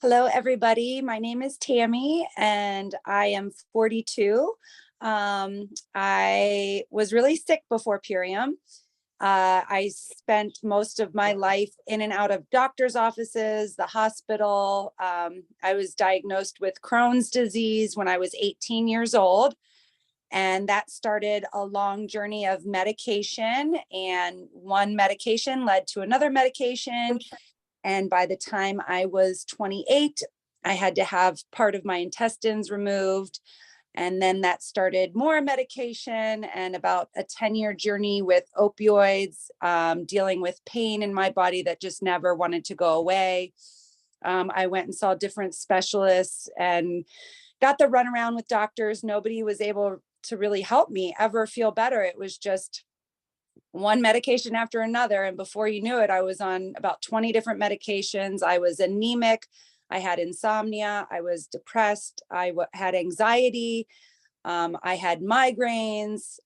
Hello, everybody. My name is Tammy, and I am 42. I was really sick before Purium. I spent most of my life in and out of doctor's offices, the hospital. I was diagnosed with Crohn's disease when I was 18 years old. And that started a long journey of medication. And one medication led to another medication. And by the time I was 28, I had to have part of my intestines removed. And then that started more medication and about a 10-year journey with opioids, dealing with pain in my body that just never wanted to go away. I went and saw different specialists and got the runaround with doctors. Nobody was able to really help me ever feel better. It was just one medication after another. And before you knew it, I was on about 20 different medications. I was anemic. I had insomnia. I was depressed. I had anxiety. I had migraines.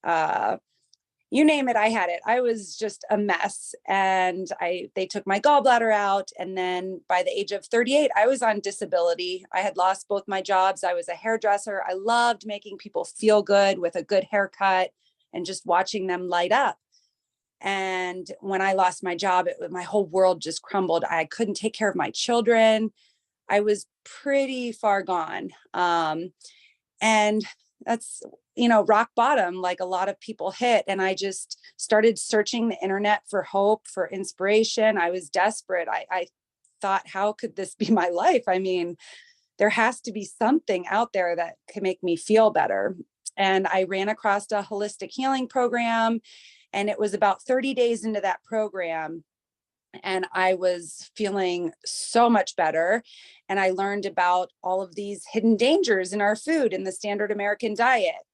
You name it, I had it. I was just a mess. And they took my gallbladder out. And then by the age of 38, I was on disability. I had lost both my jobs. I was a hairdresser. I loved making people feel good with a good haircut and just watching them light up. And when I lost my job, my whole world just crumbled. I couldn't take care of my children. I was pretty far gone. And that's, rock bottom, like a lot of people hit. And I just started searching the internet for hope, for inspiration. I was desperate. I thought, how could this be my life? I mean, there has to be something out there that can make me feel better. And I ran across a holistic healing program. And it was about 30 days into that program. And I was feeling so much better. And I learned about all of these hidden dangers in our food in the standard American diet.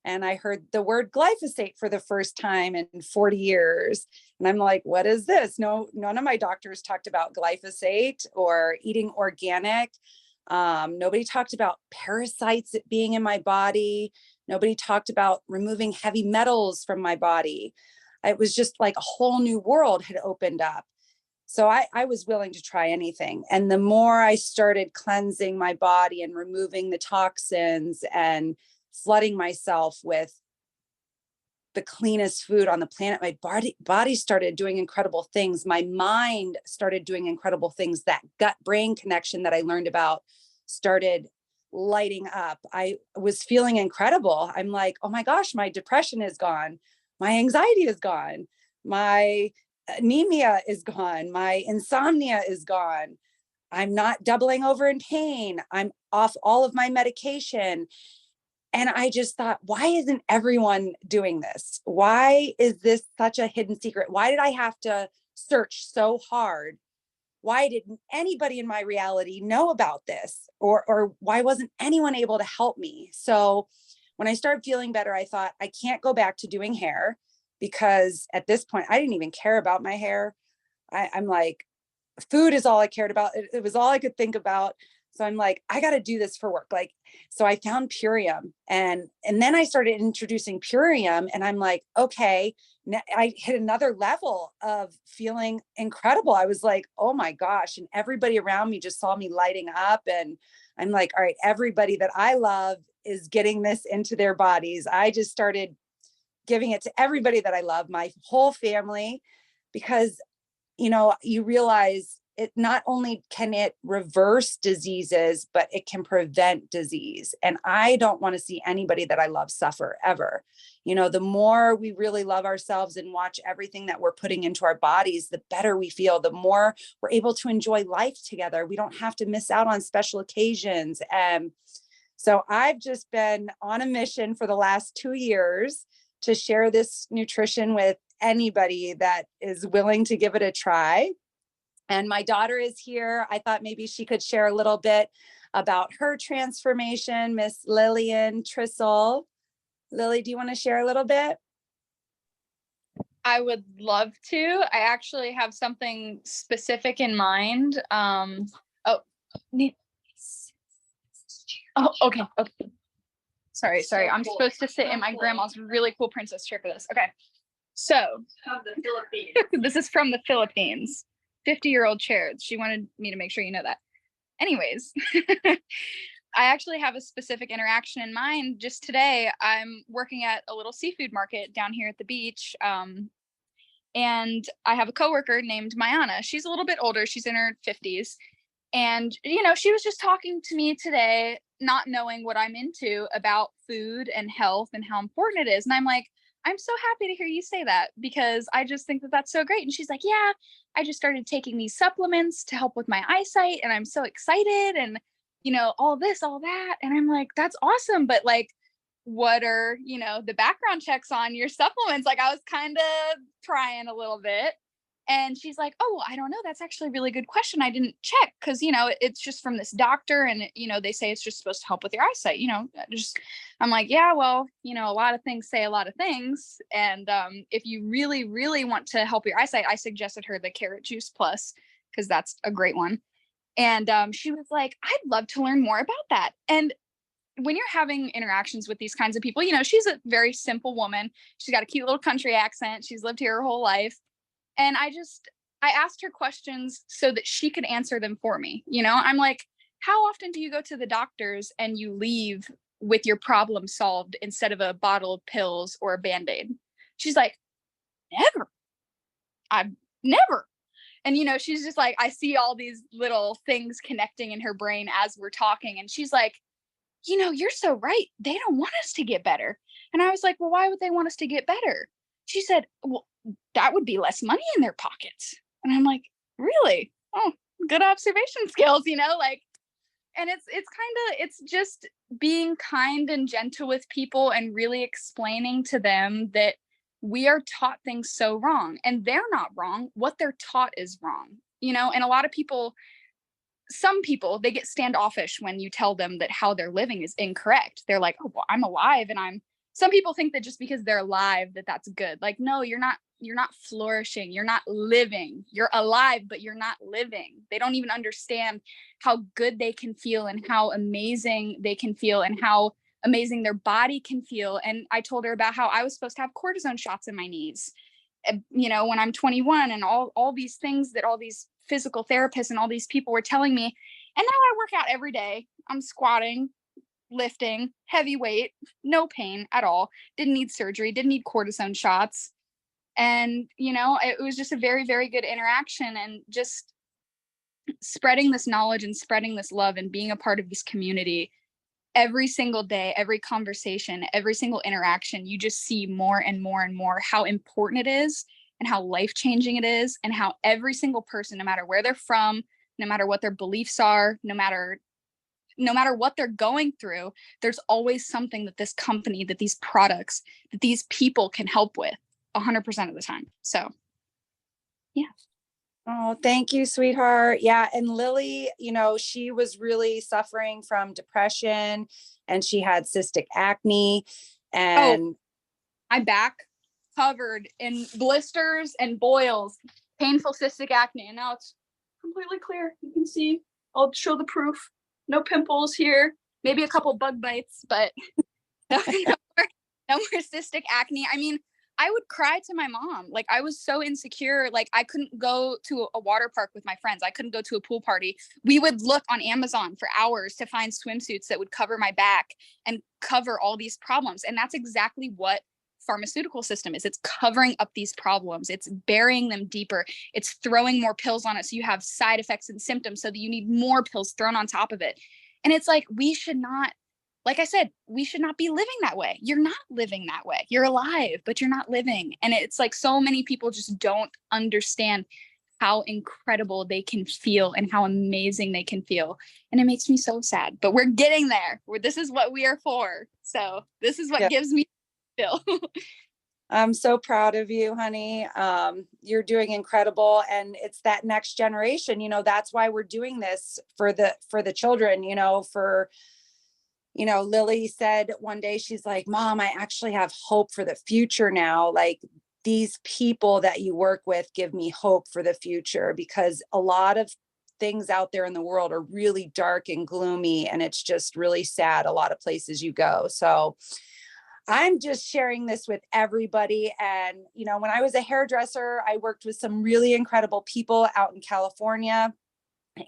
And I heard the word glyphosate for the first time in 40 years. And I'm like, what is this? No, none of my doctors talked about glyphosate or eating organic. Nobody talked about parasites being in my body. Nobody talked about removing heavy metals from my body. It was just like a whole new world had opened up. So I was willing to try anything. And the more I started cleansing my body and removing the toxins and flooding myself with the cleanest food on the planet, my body started doing incredible things. My mind started doing incredible things. That gut-brain connection that I learned about started lighting up. I was feeling incredible. I'm like, oh my gosh, my depression is gone. My anxiety is gone. My anemia is gone. My insomnia is gone. I'm not doubling over in pain. I'm off all of my medication. And I just thought, why isn't everyone doing this? Why is this such a hidden secret? Why did I have to search so hard? Why didn't anybody in my reality know about this? Or why wasn't anyone able to help me? So when I started feeling better, I thought, I can't go back to doing hair, because at this point, I didn't even care about my hair. I'm like, food is all I cared about. It was all I could think about. So I'm like, I got to do this for work. So I found Purium, and then I started introducing Purium, and I'm like, okay, I hit another level of feeling incredible. I was like, oh my gosh. And everybody around me just saw me lighting up. And I'm like, all right, everybody that I love is getting this into their bodies. I just started giving it to everybody that I love, my whole family, because, you realize it not only can it reverse diseases, but it can prevent disease. And I don't want to see anybody that I love suffer ever. The more we really love ourselves and watch everything that we're putting into our bodies, the better we feel, the more we're able to enjoy life together. We don't have to miss out on special occasions. And so I've just been on a mission for the last 2 years to share this nutrition with anybody that is willing to give it a try. And my daughter is here. I thought maybe she could share a little bit about her transformation, Miss Lillian Trissel. Lily, do you want to share a little bit? I would love to. I actually have something specific in mind. Okay. Sorry. I'm supposed to sit in my grandma's really cool princess chair for this. Okay. So the Philippines. This is from the Philippines. 50-year-old chair. She wanted me to make sure you know that. Anyways, I actually have a specific interaction in mind. Just today, I'm working at a little seafood market down here at the beach. And I have a coworker named Mayana. She's a little bit older. She's in her 50s. And, she was just talking to me today, not knowing what I'm into about food and health and how important it is. And I'm like, I'm so happy to hear you say that, because I just think that that's so great. And she's like, yeah, I just started taking these supplements to help with my eyesight, and I'm so excited. And, all this, all that. And I'm like, that's awesome. But like, what are, the background checks on your supplements? Like, I was kind of trying a little bit. And she's like, oh, I don't know. That's actually a really good question. I didn't check because, it's just from this doctor, and, they say it's just supposed to help with your eyesight, I'm like, yeah, well, a lot of things say a lot of things. And if you really, really want to help your eyesight, I suggested her the Carrot Juice Plus, because that's a great one. And she was like, I'd love to learn more about that. And when you're having interactions with these kinds of people, she's a very simple woman. She's got a cute little country accent. She's lived here her whole life. And I asked her questions so that she could answer them for me. I'm like, how often do you go to the doctors and you leave with your problem solved instead of a bottle of pills or a Band-Aid? She's like, never. I've never. And, she's just like, I see all these little things connecting in her brain as we're talking. And she's like, you're so right. They don't want us to get better. And I was like, well, why would they want us to get better? She said, well, that would be less money in their pockets. And I'm like, really? Oh, good observation skills, and it's just being kind and gentle with people and really explaining to them that we are taught things so wrong, and they're not wrong. What they're taught is wrong, and a lot of people, some people, they get standoffish when you tell them that how they're living is incorrect. They're like, oh, well, I'm alive. And some people think that just because they're alive, that's good. Like, no, you're not flourishing. You're not living. You're alive, but you're not living. They don't even understand how good they can feel and how amazing they can feel and how amazing their body can feel. And I told her about how I was supposed to have cortisone shots in my knees, when I'm 21, and all these things that all these physical therapists and all these people were telling me. And now I work out every day. I'm squatting, lifting, heavy weight, no pain at all. Didn't need surgery, didn't need cortisone shots. And, it was just a very, very good interaction, and just spreading this knowledge and spreading this love and being a part of this community every single day, every conversation, every single interaction. You just see more and more and more how important it is and how life-changing it is, and how every single person, no matter where they're from, no matter what their beliefs are, no matter what they're going through, there's always something that this company, that these products, that these people can help with 100% of the time. So, yeah. Oh, thank you, sweetheart. Yeah. And Lily, she was really suffering from depression, and she had cystic acne, and my back covered in blisters and boils, painful cystic acne. And now it's completely clear. You can see, I'll show the proof. No pimples here, maybe a couple bug bites, but no more cystic acne. I mean, I would cry to my mom. Like, I was so insecure. Like, I couldn't go to a water park with my friends. I couldn't go to a pool party. We would look on Amazon for hours to find swimsuits that would cover my back and cover all these problems. And that's exactly what pharmaceutical system is. It's covering up these problems. It's burying them deeper. It's throwing more pills on it, so you have side effects and symptoms, so that you need more pills thrown on top of it. And it's like, we should not, like I said, we should not be living that way. You're not living that way. You're alive, but you're not living. And it's like, so many people just don't understand how incredible they can feel and how amazing they can feel. And it makes me so sad, but we're getting there. This is what we are for. So this is what gives me feel. I'm so proud of you, honey. You're doing incredible. And it's that next generation, that's why we're doing this for the children, Lily said one day, she's like, Mom, I actually have hope for the future now. Like, these people that you work with give me hope for the future, because a lot of things out there in the world are really dark and gloomy, and it's just really sad a lot of places you go. So I'm just sharing this with everybody. And, when I was a hairdresser, I worked with some really incredible people out in California.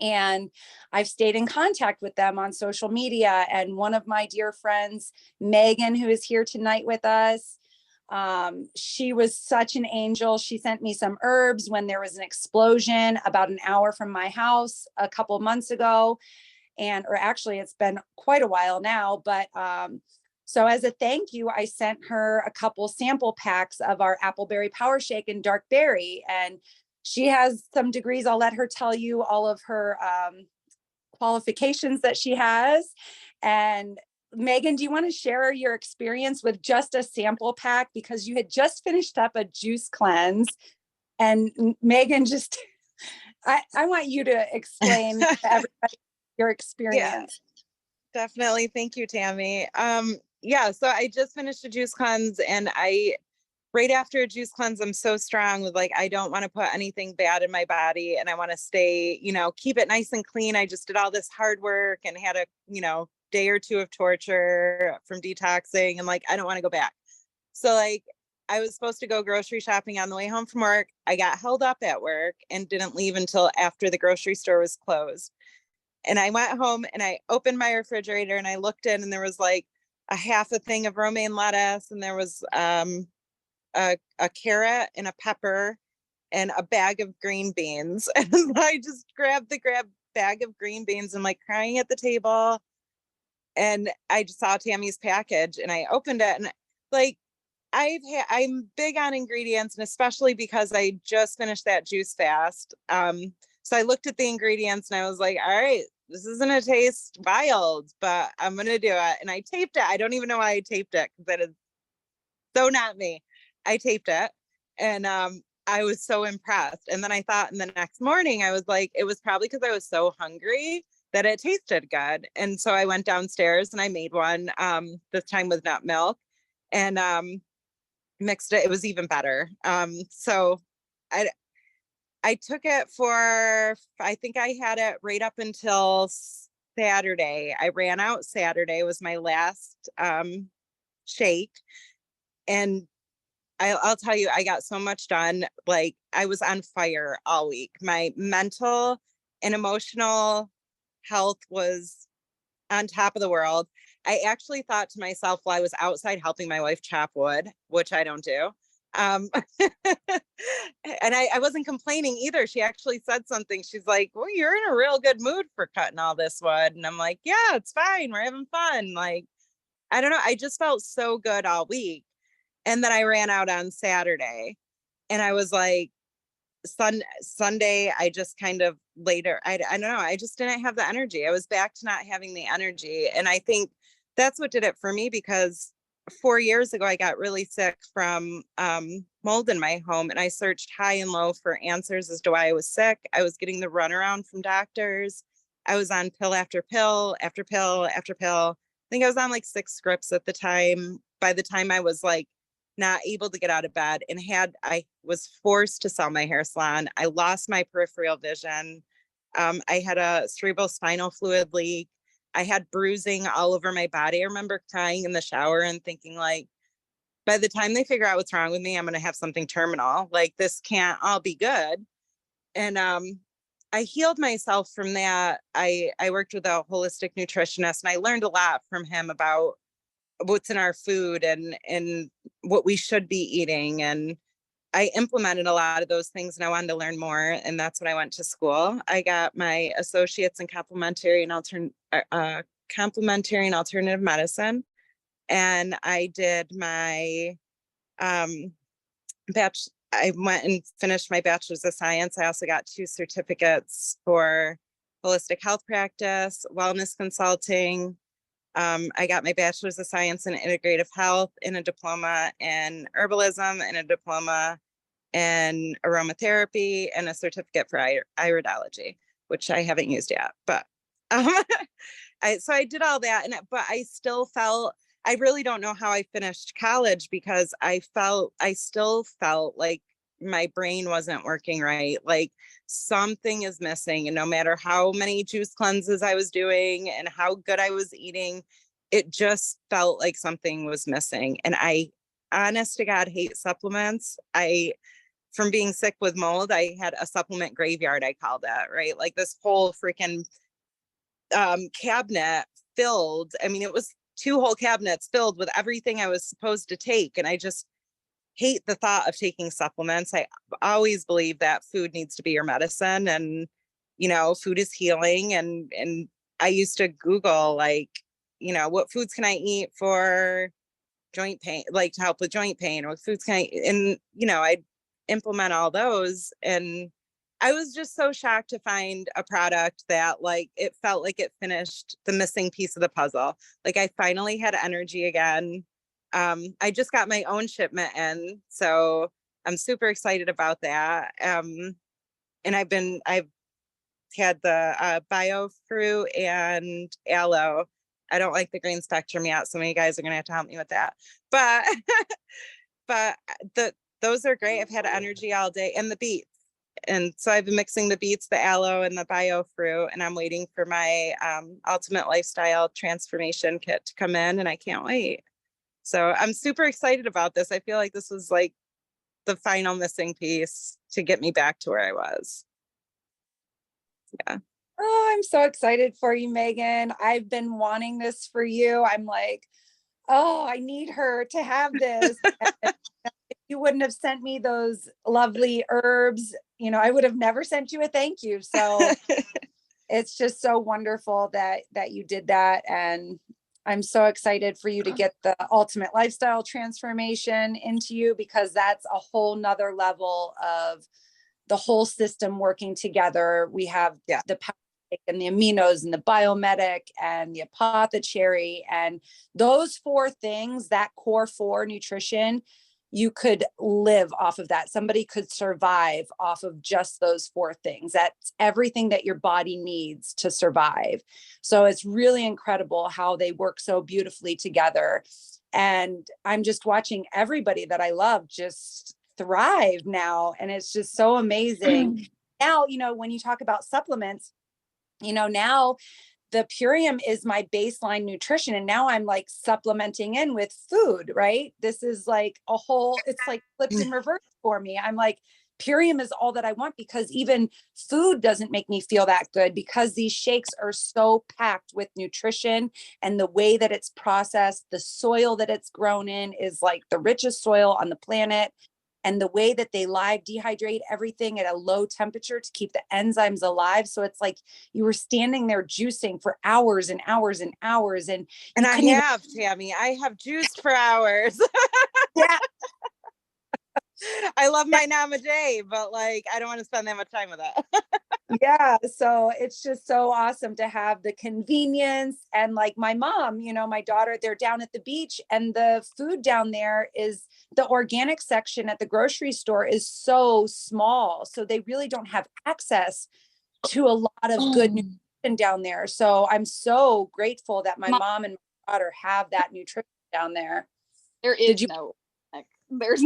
And I've stayed in contact with them on social media. And one of my dear friends, Megan, who is here tonight with us, she was such an angel. She sent me some herbs when there was an explosion about an hour from my house a couple months ago. Or actually it's been quite a while now, but so as a thank you, I sent her a couple sample packs of our Appleberry Power Shake and Dark Berry. And she has some degrees. I'll let her tell you all of her qualifications that she has. And Megan, do you want to share your experience with just a sample pack? Because you had just finished up a juice cleanse. And Megan, just, I want you to explain to everybody your experience. Yeah, definitely. Thank you, Tammy. Yeah, so I just finished a juice cleanse, and right after a juice cleanse, I'm so strong with like, I don't want to put anything bad in my body, and I want to stay, keep it nice and clean. I just did all this hard work and had a, day or two of torture from detoxing, and like, I don't want to go back. So like, I was supposed to go grocery shopping on the way home from work. I got held up at work and didn't leave until after the grocery store was closed. And I went home and I opened my refrigerator and I looked in, and there was like a half a thing of romaine lettuce, and there was a carrot and a pepper and a bag of green beans. And I just grabbed the bag of green beans and like crying at the table. And I just saw Tammy's package and I opened it, and like, I'm big on ingredients, and especially because I just finished that juice fast. So I looked at the ingredients and I was like, all right, this is going to taste wild, but I'm going to do it. And I taped it. I don't even know why I taped it, because that is so not me. I taped it, and I was so impressed. And then I thought, in the next morning, I was like, it was probably because I was so hungry that it tasted good. And so I went downstairs and I made one, this time with nut milk, and mixed it. It was even better. So I took it for, I think I had it right up until Saturday. I ran out Saturday, was my last shake. And I'll tell you, I got so much done. Like, I was on fire all week. My mental and emotional health was on top of the world. I actually thought to myself while I was outside helping my wife chop wood, which I don't do. And I wasn't complaining either. She actually said something. She's like, well, you're in a real good mood for cutting all this wood. And I'm like, yeah, it's fine. We're having fun. Like, I don't know. I just felt so good all week. And then I ran out on Saturday, and I was like, Sunday, I just kind of later, I don't know. I just didn't have the energy. I was back to not having the energy. And I think that's what did it for me, because 4 years ago, I got really sick from mold in my home, and I searched high and low for answers as to why I was sick. I was getting the runaround from doctors. I was on pill after pill after pill after pill. I think I was on like 6 scripts at the time. By the time I was like not able to get out of bed, and I was forced to sell my hair salon. I lost my peripheral vision. I had a cerebral spinal fluid leak. I had bruising all over my body. I remember crying in the shower and thinking, like, by the time they figure out what's wrong with me, I'm going to have something terminal. Like, this can't all be good. And I healed myself from that. I worked with a holistic nutritionist, and I learned a lot from him about what's in our food and what we should be eating. And I implemented a lot of those things, and I wanted to learn more. And that's when I went to school. I got my associates in complementary and alternative medicine. And I did my I went and finished my bachelor's of science. I also got 2 certificates for holistic health practice, wellness consulting. I got my bachelor's of science in integrative health, and a diploma in herbalism, and a diploma in aromatherapy, and a certificate for iridology, which I haven't used yet. But so I did all that, but I still felt, I really don't know how I finished college, because I still felt like my brain wasn't working right. Like, something is missing. And no matter how many juice cleanses I was doing and how good I was eating, it just felt like something was missing. And I, honest to God, hate supplements. from being sick with mold, I had a supplement graveyard, I called it, right? Like this whole freaking cabinet filled. I mean, it was 2 whole cabinets filled with everything I was supposed to take. And I just hate the thought of taking supplements. I always believe that food needs to be your medicine, and, you know, food is healing. And I used to Google, like, you know, what foods can I eat for joint pain, like to help with joint pain, or what foods can I, and, you know, I implement all those. And I was just so shocked to find a product that, like, it felt like it finished the missing piece of the puzzle. Like, I finally had energy again. I just got my own shipment in, so I'm super excited about that. And I've had the bio fruit and aloe. I don't like the green spectrum yet, so many guys are gonna have to help me with that. But but those are great. I've had energy all day, and the beets. And so I've been mixing the beets, the aloe, and the bio fruit, and I'm waiting for my ultimate lifestyle transformation kit to come in, and I can't wait. So I'm super excited about this. I feel like this was like the final missing piece to get me back to where I was. Yeah. Oh, I'm so excited for you, Megan. I've been wanting this for you. I'm like, oh, I need her to have this. And if you wouldn't have sent me those lovely herbs, you know, I would have never sent you a thank you. So it's just so wonderful that you did that. And I'm so excited for you to get the ultimate lifestyle transformation into you, because that's a whole nother level of the whole system working together. We have the and the aminos and the biomedic and the apothecary, and those 4 things, that core 4 nutrition, you could live off of that. Somebody could survive off of just those 4 things. That's everything that your body needs to survive. So it's really incredible how they work so beautifully together. And I'm just watching everybody that I love just thrive now. And it's just so amazing. Now, you know, when you talk about supplements, you know, now the Purium is my baseline nutrition. And now I'm like supplementing in with food, right? This is like a whole, it's like flipped in reverse for me. I'm like, Purium is all that I want, because even food doesn't make me feel that good, because these shakes are so packed with nutrition, and the way that it's processed, the soil that it's grown in is like the richest soil on the planet. And the way that they live dehydrate everything at a low temperature to keep the enzymes alive. So it's like you were standing there juicing for hours and hours and hours. And Tammy, I have juiced for hours. Yeah. I love my Namaste, but like, I don't want to spend that much time with it. Yeah. So it's just so awesome to have the convenience. And like my mom, you know, my daughter, they're down at the beach, and the food down there is the organic section at the grocery store is so small. So they really don't have access to a lot of good nutrition down there. So I'm so grateful that my mom and my daughter have that nutrition down there. There is there's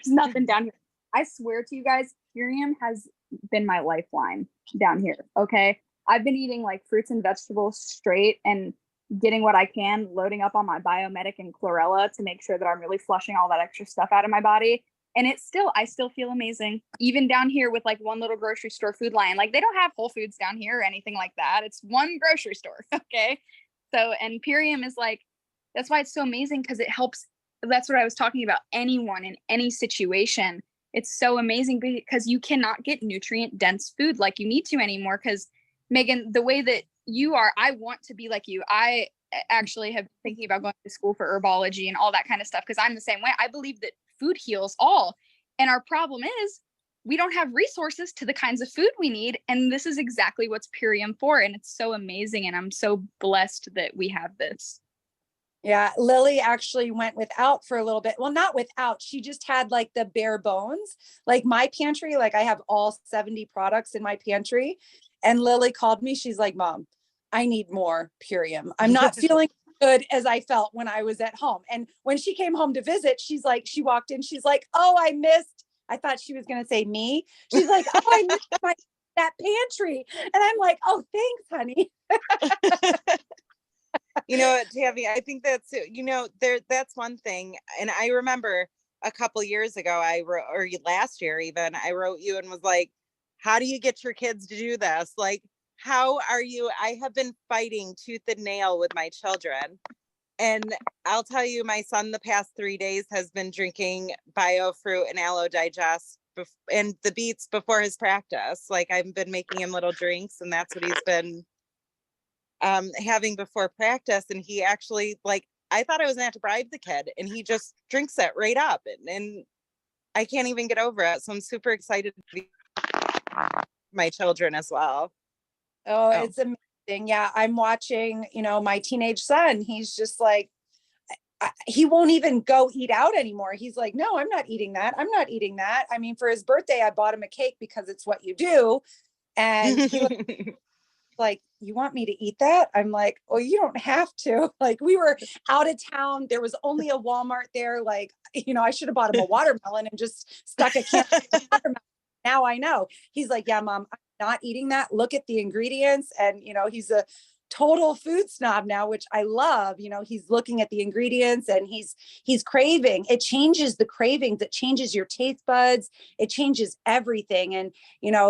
nothing down here. I swear to you guys, Purium has been my lifeline down here. Okay. I've been eating like fruits and vegetables straight and getting what I can, loading up on my biomedic and chlorella to make sure that I'm really flushing all that extra stuff out of my body. And I still feel amazing. Even down here with like one little grocery store Food Lion, like they don't have Whole Foods down here or anything like that. It's one grocery store. Okay. So, and Purium is like, that's why it's so amazing, because it helps. That's what I was talking about. Anyone in any situation. It's so amazing because you cannot get nutrient dense food like you need to anymore. Because Megan, the way that you are, I want to be like you. I actually have been thinking about going to school for herbology and all that kind of stuff, because I'm the same way. I believe that food heals all. And our problem is we don't have resources to the kinds of food we need. And this is exactly what's Purium for. And it's so amazing. And I'm so blessed that we have this. Yeah, Lily actually went without for a little bit. Well, not without. She just had like the bare bones. Like my pantry, like I have all 70 products in my pantry. And Lily called me. She's like, Mom, I need more Purium. I'm not feeling good as I felt when I was at home. And when she came home to visit, she's like, she walked in, she's like, oh, I thought she was going to say me. She's like, oh, I missed that pantry. And I'm like, oh, thanks, honey. You know, Tammy, I think that's, you know, that's one thing. And I remember a couple years ago, I wrote, or last year even, I wrote you and was like, how do you get your kids to do this? Like, how are you? I have been fighting tooth and nail with my children. And I'll tell you, my son the past 3 days has been drinking BioFruit and Aloe Digest and the beets before his practice. Like, I've been making him little drinks, and that's what he's been having before practice. And he actually, like, I thought I was gonna have to bribe the kid, and he just drinks it right up, and I can't even get over it. So I'm super excited to be my children as well. Oh, Oh. it's amazing. Yeah, I'm watching, my teenage son. He's just like, he won't even go eat out anymore. He's like, no, I'm not eating that. I'm not eating that. I mean, for his birthday, I bought him a cake because it's what you do. And he was like, you want me to eat that? I'm like, oh, you don't have to. Like, we were out of town. There was only a Walmart there. Like, I should have bought him a watermelon and just stuck a can of watermelon. Now I know. He's like, yeah, mom, I'm not eating that. Look at the ingredients. And, he's a total food snob now, which I love. He's looking at the ingredients and he's craving. It changes the cravings. It changes your taste buds. It changes everything. And,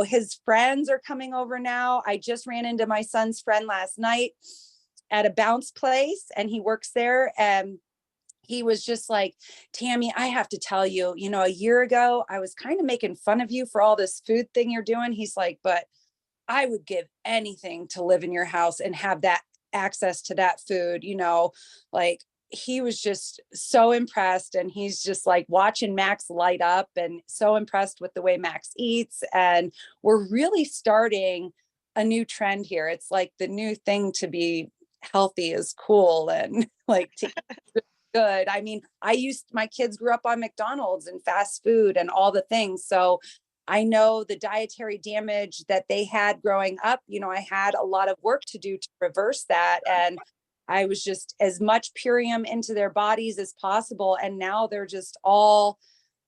his friends are coming over now. I just ran into my son's friend last night at a bounce place, and he works there. And he was just like, Tammy, I have to tell you, a year ago, I was kind of making fun of you for all this food thing you're doing. He's like, but I would give anything to live in your house and have that access to that food, like he was just so impressed. And he's just like watching Max light up and so impressed with the way Max eats. And we're really starting a new trend here. It's like the new thing to be healthy is cool and like to eat good. I mean, my kids grew up on McDonald's and fast food and all the things. So I know the dietary damage that they had growing up. I had a lot of work to do to reverse that. And I was just as much Purium into their bodies as possible. And now they're just all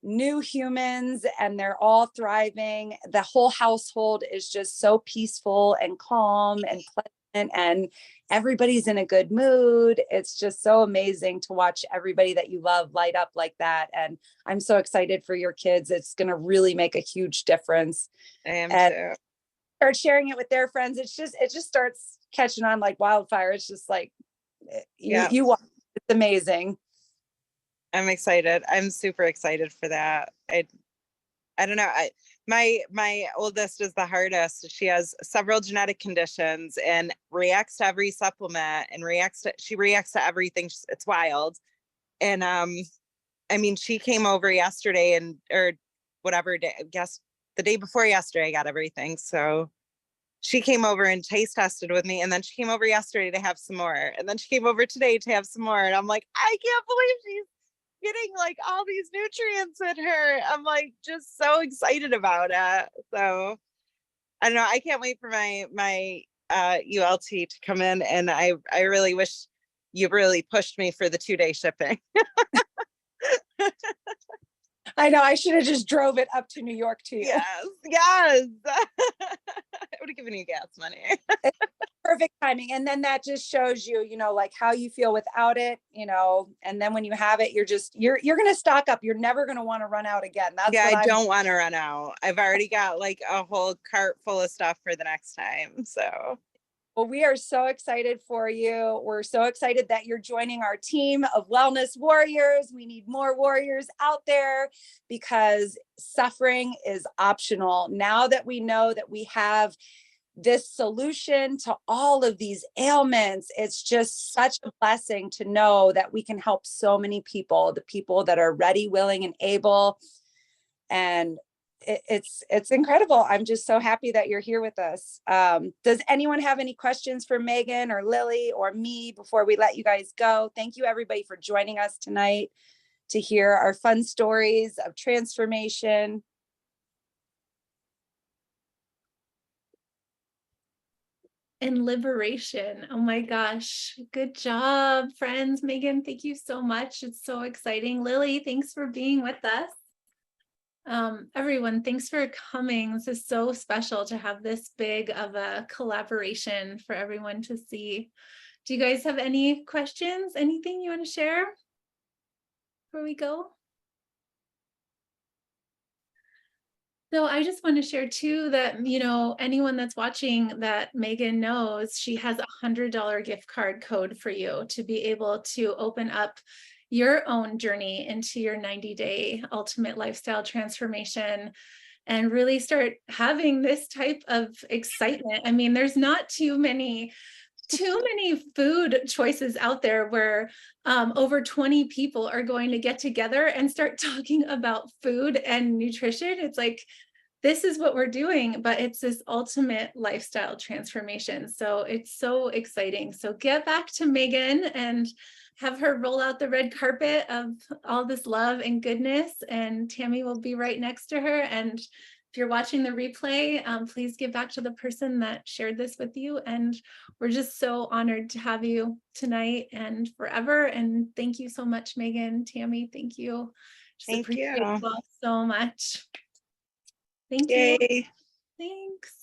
new humans and they're all thriving. The whole household is just so peaceful and calm and pleasant, and everybody's in a good mood. It's just so amazing to watch everybody that you love light up like that. And I'm so excited for your kids. It's going to really make a huge difference. I am and too. Start sharing it with their friends. It just starts catching on like wildfire. It's just like, you watch. It's amazing. I'm excited. I'm super excited for that. I don't know. My oldest is the hardest. She has several genetic conditions and reacts to every supplement and she reacts to everything. It's wild. And I mean, she came over yesterday or whatever day, I guess the day before yesterday, I got everything. So she came over and taste tested with me, and then she came over yesterday to have some more, and then she came over today to have some more. And I'm like, I can't believe she's getting like all these nutrients in her. I'm like just so excited about it. So I don't know. I can't wait for my ULT to come in, and I really wish you really pushed me for the 2-day shipping. I know I should have just drove it up to New York to you. Yes. I would have given you gas money. Perfect timing. And then that just shows you, like how you feel without it, and then when you have it, you're going to stock up. You're never going to want to run out again. That's Yeah, what I don't want to run out. I've already got like a whole cart full of stuff for the next time. So Well, we are so excited for you. We're so excited that you're joining our team of wellness warriors. We need more warriors out there because suffering is optional. Now that we know that we have this solution to all of these ailments, it's just such a blessing to know that we can help so many people, the people that are ready, willing, and able. And it's incredible. I'm just so happy that you're here with us. Does anyone have any questions for Meghan or Lily or me before we let you guys go? Thank you everybody for joining us tonight to hear our fun stories of transformation. And liberation. Oh my gosh. Good job, friends. Meghan, thank you so much. It's so exciting. Lily, thanks for being with us. Everyone, thanks for coming. This is so special to have this big of a collaboration for everyone to see. Do you guys have any questions? Anything you want to share before we go? So I just want to share too that, you know, anyone that's watching that Meghan knows, she has $100 gift card code for you to be able to open up your own journey into your 90-day ultimate lifestyle transformation and really start having this type of excitement. I mean, there's not too many food choices out there where over 20 people are going to get together and start talking about food and nutrition. It's like, this is what we're doing, but it's this ultimate lifestyle transformation. So it's so exciting. So get back to Meghan and have her roll out the red carpet of all this love and goodness. And Tammy will be right next to her. And if you're watching the replay, please give back to the person that shared this with you. And we're just so honored to have you tonight and forever. And thank you so much, Meghan, Tammy. Thank you. Just Thank appreciate you. you all so much. Thank Yay. you. Thanks.